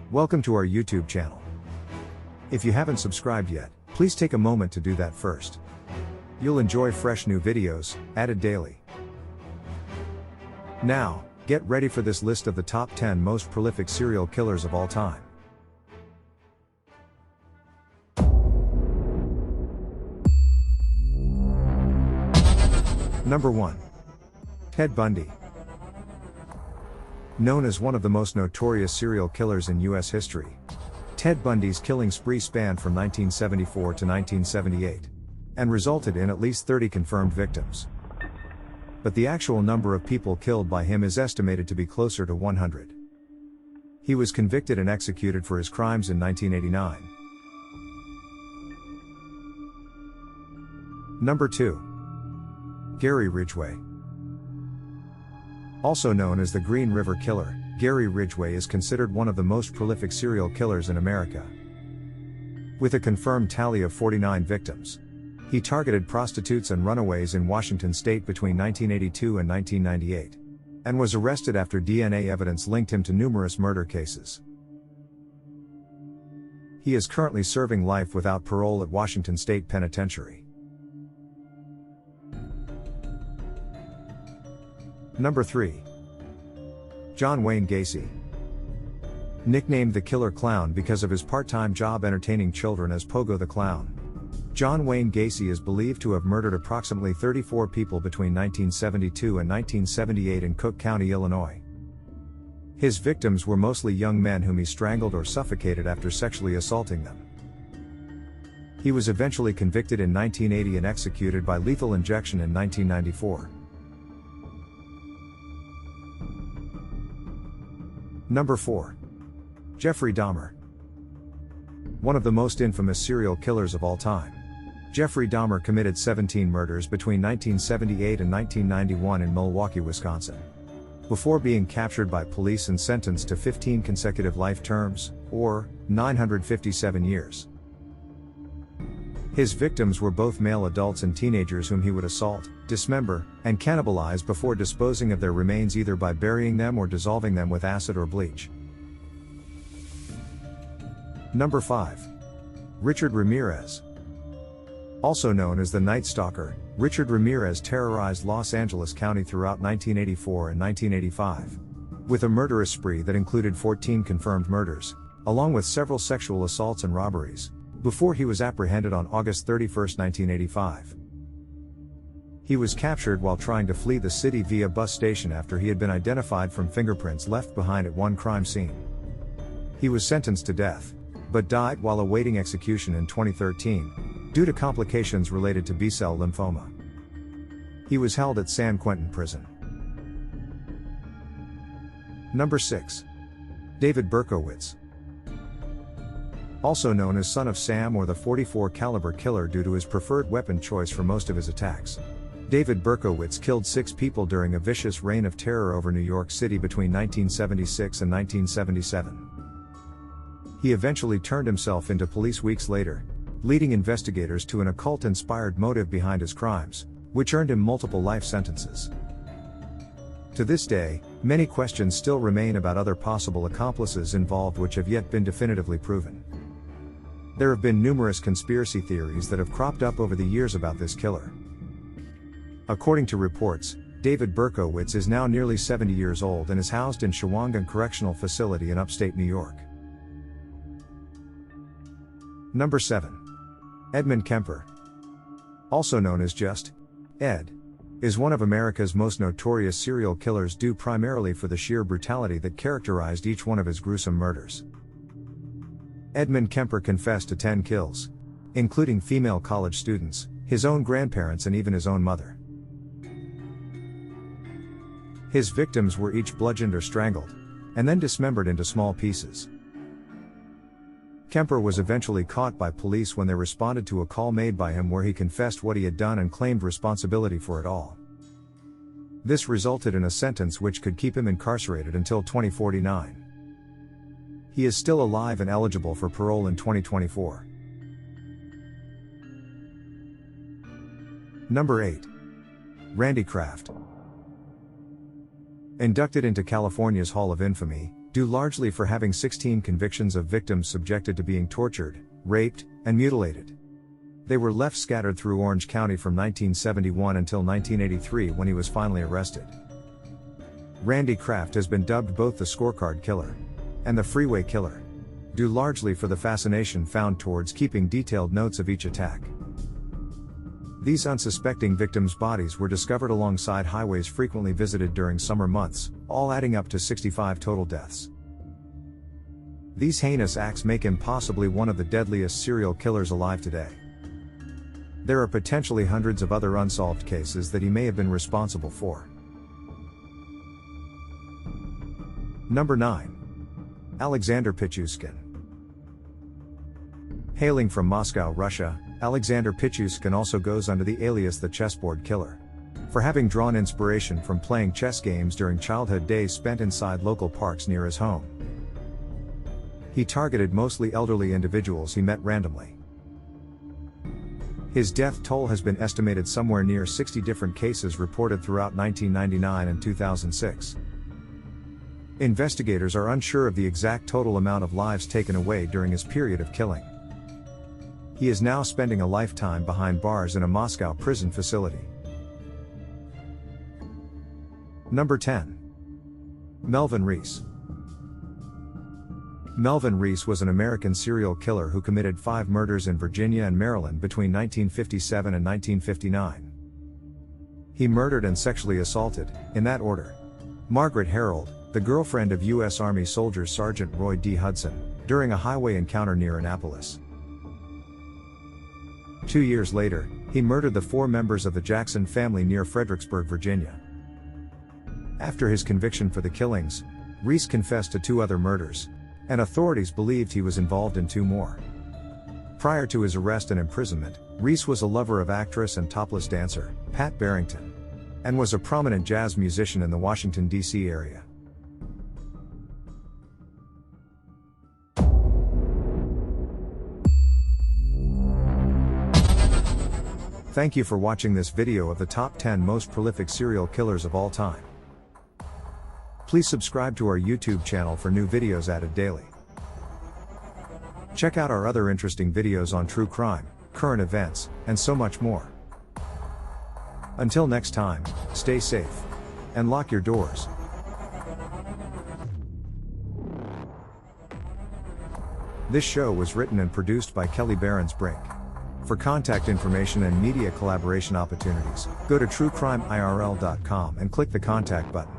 Welcome to our YouTube channel. If you haven't subscribed yet, please take a moment to do that first. You'll enjoy fresh new videos, added daily. Now, get ready for this list of the top 10 most prolific serial killers of all time. Number 1. Ted Bundy. Known as one of the most notorious serial killers in U.S. history, Ted Bundy's killing spree spanned from 1974 to 1978, and resulted in at least 30 confirmed victims. But the actual number of people killed by him is estimated to be closer to 100. He was convicted and executed for his crimes in 1989. Number 2. Gary Ridgway. Also known as the Green River Killer, Gary Ridgway is considered one of the most prolific serial killers in America. With a confirmed tally of 49 victims, he targeted prostitutes and runaways in Washington state between 1982 and 1998, and was arrested after DNA evidence linked him to numerous murder cases. He is currently serving life without parole at Washington State Penitentiary. Number 3. John Wayne Gacy. Nicknamed the Killer Clown because of his part-time job entertaining children as Pogo the Clown, John Wayne Gacy is believed to have murdered approximately 34 people between 1972 and 1978 in Cook County, Illinois. His victims were mostly young men whom he strangled or suffocated after sexually assaulting them. He was eventually convicted in 1980 and executed by lethal injection in 1994. Number 4. Jeffrey Dahmer. One of the most infamous serial killers of all time, Jeffrey Dahmer committed 17 murders between 1978 and 1991 in Milwaukee, Wisconsin, before being captured by police and sentenced to 15 consecutive life terms, or 957 years. His victims were both male adults and teenagers whom he would assault, dismember, and cannibalize before disposing of their remains either by burying them or dissolving them with acid or bleach. Number 5. Richard Ramirez. Also known as the Night Stalker, Richard Ramirez terrorized Los Angeles County throughout 1984 and 1985, with a murderous spree that included 14 confirmed murders, along with several sexual assaults and robberies, before he was apprehended on August 31, 1985. He was captured while trying to flee the city via bus station after he had been identified from fingerprints left behind at one crime scene. He was sentenced to death, but died while awaiting execution in 2013, due to complications related to B-cell lymphoma. He was held at San Quentin Prison. Number 6. David Berkowitz. Also known as Son of Sam or the 44 caliber killer due to his preferred weapon choice for most of his attacks, David Berkowitz killed 6 people during a vicious reign of terror over New York City between 1976 and 1977. He eventually turned himself into police weeks later, leading investigators to an occult-inspired motive behind his crimes, which earned him multiple life sentences. To this day, many questions still remain about other possible accomplices involved which have yet been definitively proven. There have been numerous conspiracy theories that have cropped up over the years about this killer. According to reports, David Berkowitz is now nearly 70 years old and is housed in Shawangunk Correctional Facility in upstate New York. Number 7. Edmund Kemper. Also known as just Ed, is one of America's most notorious serial killers due primarily for the sheer brutality that characterized each one of his gruesome murders. Edmund Kemper confessed to 10 kills, including female college students, his own grandparents and even his own mother. His victims were each bludgeoned or strangled, and then dismembered into small pieces. Kemper was eventually caught by police when they responded to a call made by him where he confessed what he had done and claimed responsibility for it all. This resulted in a sentence which could keep him incarcerated until 2049. He is still alive and eligible for parole in 2024. Number 8. Randy Kraft. Inducted into California's Hall of Infamy, due largely for having 16 convictions of victims subjected to being tortured, raped, and mutilated. They were left scattered through Orange County from 1971 until 1983 when he was finally arrested. Randy Kraft has been dubbed both the Scorecard Killer and the Freeway Killer, due largely for the fascination found towards keeping detailed notes of each attack. These unsuspecting victims' bodies were discovered alongside highways frequently visited during summer months, all adding up to 65 total deaths. These heinous acts make him possibly one of the deadliest serial killers alive today. There are potentially hundreds of other unsolved cases that he may have been responsible for. Number 9. Alexander Pichushkin. Hailing from Moscow, Russia, Alexander Pichushkin also goes under the alias the Chessboard Killer, for having drawn inspiration from playing chess games during childhood days spent inside local parks near his home. He targeted mostly elderly individuals he met randomly. His death toll has been estimated somewhere near 60 different cases reported throughout 1999 and 2006. Investigators are unsure of the exact total amount of lives taken away during his period of killing. He is now spending a lifetime behind bars in a Moscow prison facility. Number 10. Melvin REES. Melvin REES was an American serial killer who committed 5 murders in Virginia and Maryland between 1957 and 1959. He murdered and sexually assaulted, in that order, Margaret Harold, the girlfriend of U.S. Army soldier Sergeant Roy D. Hudson, during a highway encounter near Annapolis. 2 years later, he murdered the 4 members of the Jackson family near Fredericksburg, Virginia. After his conviction for the killings, REES confessed to 2 other murders, and authorities believed he was involved in 2 more. Prior to his arrest and imprisonment, REES was a lover of actress and topless dancer, Pat Barrington, and was a prominent jazz musician in the Washington, D.C. area. Thank you for watching this video of the top 10 most prolific serial killers of all time. Please subscribe to our YouTube channel for new videos added daily. Check out our other interesting videos on true crime, current events, and so much more. Until next time, stay safe and lock your doors. This show was written and produced by Kelly Barons-Brink. For contact information and media collaboration opportunities, go to truecrimeirl.com and click the contact button.